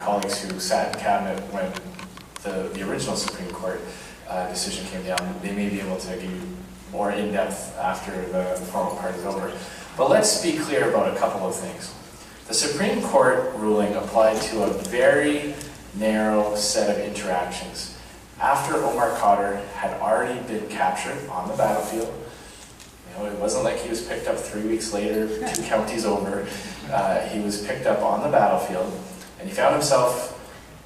colleagues who sat in cabinet when the original Supreme Court decision came down, they may be able to give you more in-depth after the formal part is over. But let's be clear about a couple of things. The Supreme Court ruling applied to a very narrow set of interactions. After Omar Khadr had already been captured on the battlefield, it wasn't like he was picked up 3 weeks later, 2 counties over. He was picked up on the battlefield, and he found himself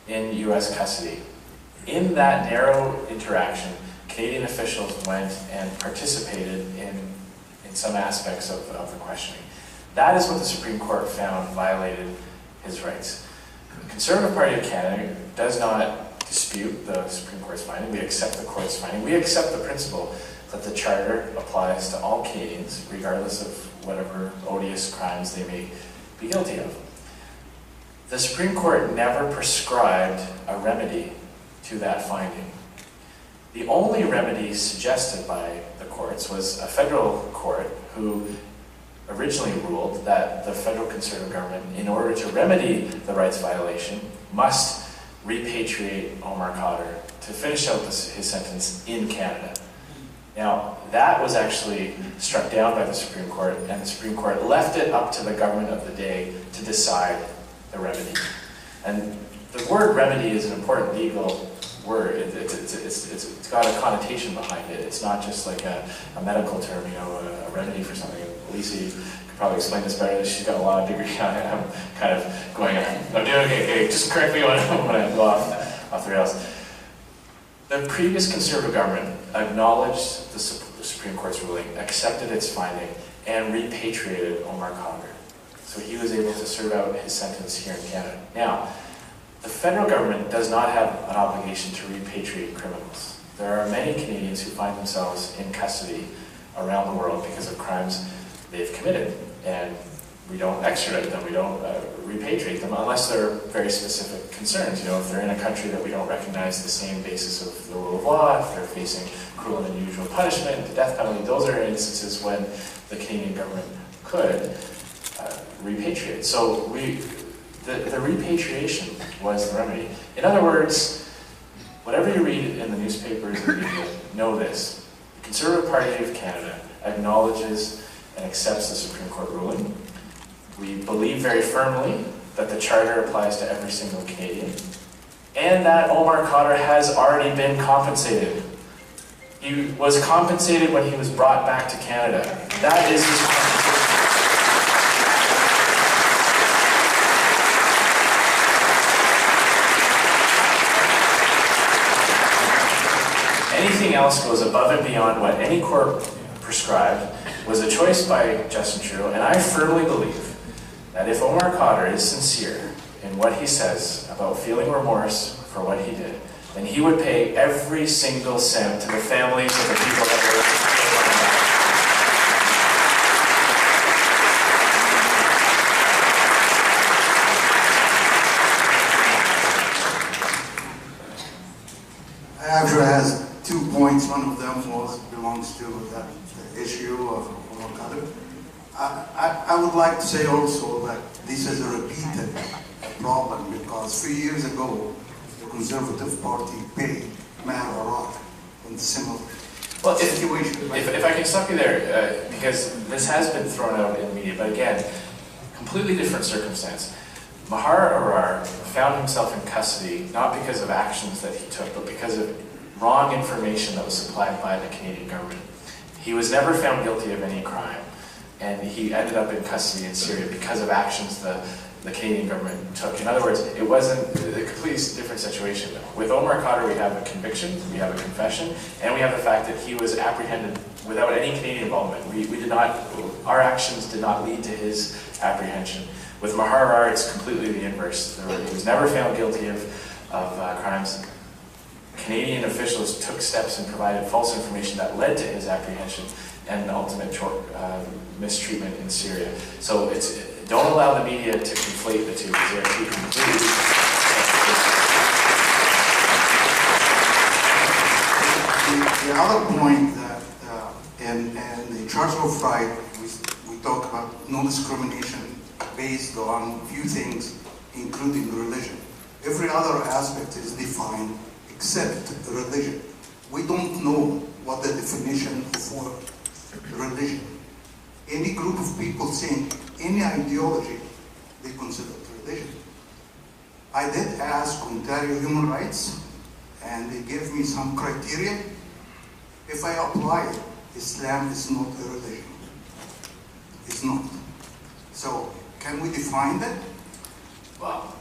in U.S. custody. In that narrow interaction, Canadian officials went and participated in some aspects of the questioning. That is what the Supreme Court found violated his rights. The Conservative Party of Canada does not dispute the Supreme Court's finding. We accept the court's finding. We accept the principle that the Charter applies to all Canadians, regardless of whatever odious crimes they may be guilty of. The Supreme Court never prescribed a remedy to that finding. The only remedy suggested by the courts was a federal court who originally ruled that the federal Conservative government, in order to remedy the rights violation, must repatriate Omar Khadr to finish out his sentence in Canada. Now, that was actually struck down by the Supreme Court, and the Supreme Court left it up to the government of the day to decide the remedy. And the word remedy is an important legal word. It's got a connotation behind it. It's not just like a medical term, a remedy for something. Lisa, you could probably explain this better. She's got a lot of degree on it. I'm kind of going, I'm doing okay, just correct me when I go off the rails. The previous Conservative government acknowledged the Supreme Court's ruling, accepted its finding, and repatriated Omar Khadr. So he was able to serve out his sentence here in Canada. Now, the federal government does not have an obligation to repatriate criminals. There are many Canadians who find themselves in custody around the world because of crimes they've committed, and we don't extradite them, we don't repatriate them unless there are very specific concerns. If they're in a country that we don't recognize the same basis of the rule of law, if they're facing cruel and unusual punishment, the death penalty, those are instances when the Canadian government could repatriate. So the repatriation was the remedy. In other words, whatever you read in the newspapers and media, know this. The Conservative Party of Canada acknowledges and accepts the Supreme Court ruling. We believe very firmly that the Charter applies to every single Canadian, and that Omar Khadr has already been compensated. He was compensated when he was brought back to Canada. That is his compensation. Anything else goes above and beyond what any court prescribed, was a choice by Justin Trudeau, and I firmly believe that if Omar Khadr is sincere in what he says about feeling remorse for what he did, then he would pay every single cent to the families of the people that were Actually has 2 points. One of them belongs to the issue of Omar Khadr. I would like to say also that this is a repeated problem because 3 years ago, the Conservative Party paid Maher Arar in similar situation. If I can stop you there, because this has been thrown out in the media, but again, completely different circumstance. Maher Arar found himself in custody not because of actions that he took, but because of wrong information that was supplied by the Canadian government. He was never found guilty of any crime, and he ended up in custody in Syria because of actions the Canadian government took. In other words, it wasn't a completely different situation. With Omar Khadr, we have a conviction, we have a confession, and we have the fact that he was apprehended without any Canadian involvement. Our actions did not lead to his apprehension. With Maher Arar, it's completely the inverse. He was never found guilty of crimes. Canadian officials took steps and provided false information that led to his apprehension and ultimate mistreatment in Syria. So don't allow the media to conflate the two. They're two completely The other point that in the Charter of Rights, we talk about no discrimination based on few things, including religion. every other aspect is defined except religion. We don't know what the definition for religion. Any group of people saying any ideology, they consider it religion. I did ask Ontario Human Rights, and they gave me some criteria. If I apply it, Islam is not a religion. It's not. So, can we define that? Well,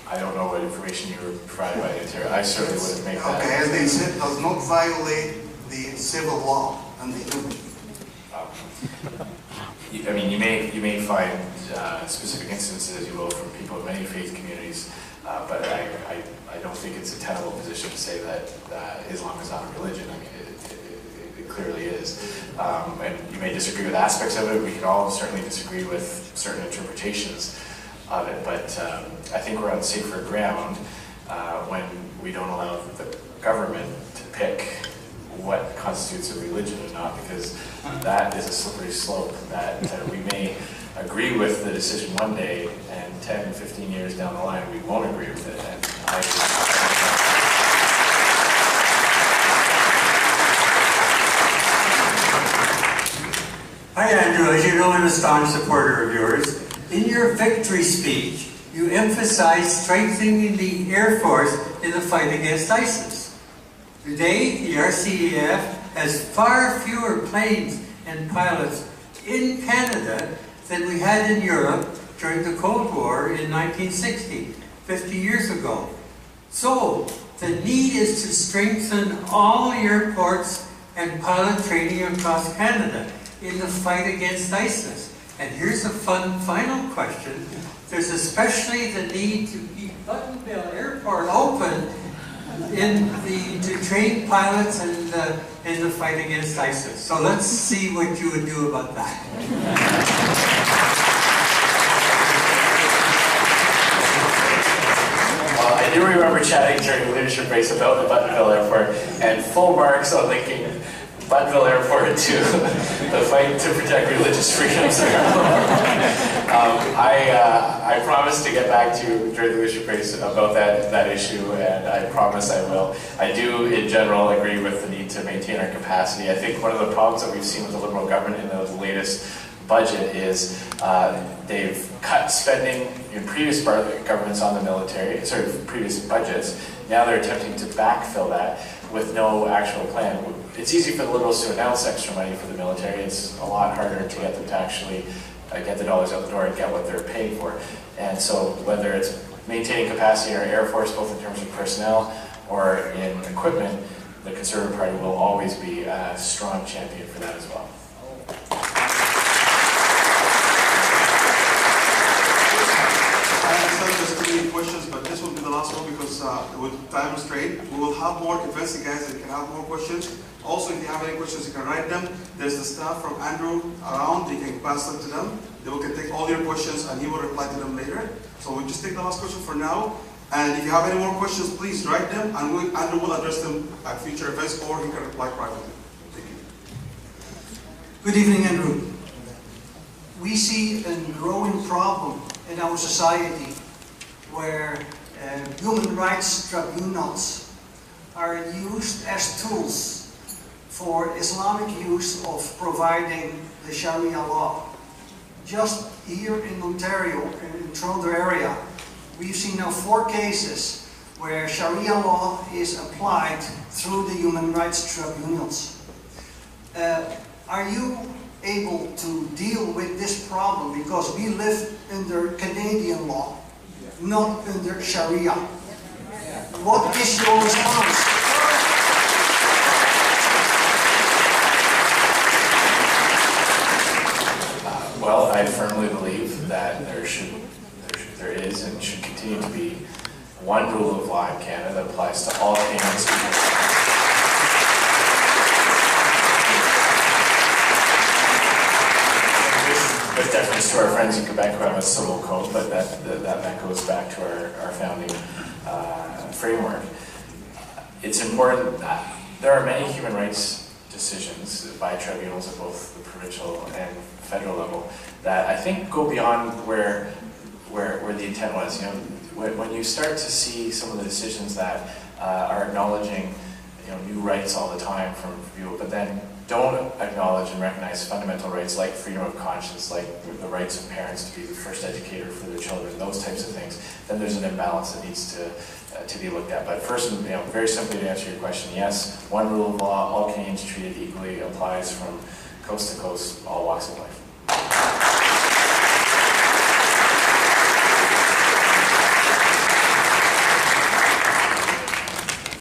I don't know what information you were provided by the Ontario. I certainly wouldn't make that. Okay, as they said, does not violate the civil law and the human. I mean, you may find specific instances, as you will, from people in many faith communities, but I don't think it's a tenable position to say that Islam is not a religion. I mean, it clearly is. And you may disagree with aspects of it. We can all certainly disagree with certain interpretations of it, but I think we're on safer ground when we don't allow the government to pick what constitutes a religion or not, because that is a slippery slope that we may agree with the decision one day, and 10, 15 years down the line, we won't agree with it. And Hi, Andrew. As you know, I'm a staunch supporter of yours. In your victory speech, you emphasized strengthening the Air Force in the fight against ISIS. Today, the RCAF has far fewer planes and pilots in Canada than we had in Europe during the Cold War in 1960, 50 years ago. So, the need is to strengthen all airports and pilot training across Canada in the fight against ISIS. And here's a fun final question. There's especially the need to keep Buttonville Airport open to train pilots in the fight against ISIS. So let's see what you would do about that. Well, I do remember chatting during the leadership race about the Buttonville Airport, and full marks on linking Buttonville Airport to the fight to protect religious freedoms. I promised to get back to you during the leadership race about that issue, and I promise I will. I do, in general, agree with the need to maintain our capacity. I think one of the problems that we've seen with the Liberal government in the latest budget is they've cut spending in previous governments on the military, previous budgets. Now they're attempting to backfill that with no actual plan. It's easy for the Liberals to announce extra money for the military. It's a lot harder to get them to actually get the dollars out the door and get what they're paying for. And so whether it's maintaining capacity in our Air Force, both in terms of personnel or in equipment, the Conservative Party will always be a strong champion for that as well. I understand there's too many questions, but this will be the last one because with time restraint, we will have more events, guys, that can have more questions. Also, if you have any questions, you can write them. There's the staff from Andrew around. You can pass them to them. They can take all your questions and he will reply to them later. So we'll just take the last question for now. And if you have any more questions, please write them and Andrew will address them at future events or he can reply privately. Thank you. Good evening, Andrew. We see a growing problem in our society where human rights tribunals are used as tools for Islamic use of providing the Sharia law. Just here in Ontario, in the Toronto area, we've seen now 4 cases where Sharia law is applied through the human rights tribunals. Are you able to deal with this problem? Because we live under Canadian law, not under Sharia. What is your response? Well, I firmly believe that there is and should continue to be one rule of law in Canada that applies to all Canadian students. With deference to our friends in Quebec who have a civil code, but that goes back to our founding framework. It's important that there are many human rights decisions by tribunals at both the provincial and federal level that I think go beyond where the intent was. You know, when you start to see some of the decisions that are acknowledging new rights all the time from people, but then don't acknowledge and recognize fundamental rights like freedom of conscience, like the rights of parents to be the first educator for their children, those types of things, then there's an imbalance that needs to be looked at. But first, very simply to answer your question, yes, one rule of law, all Canadians treated equally, applies from coast to coast, all walks of life.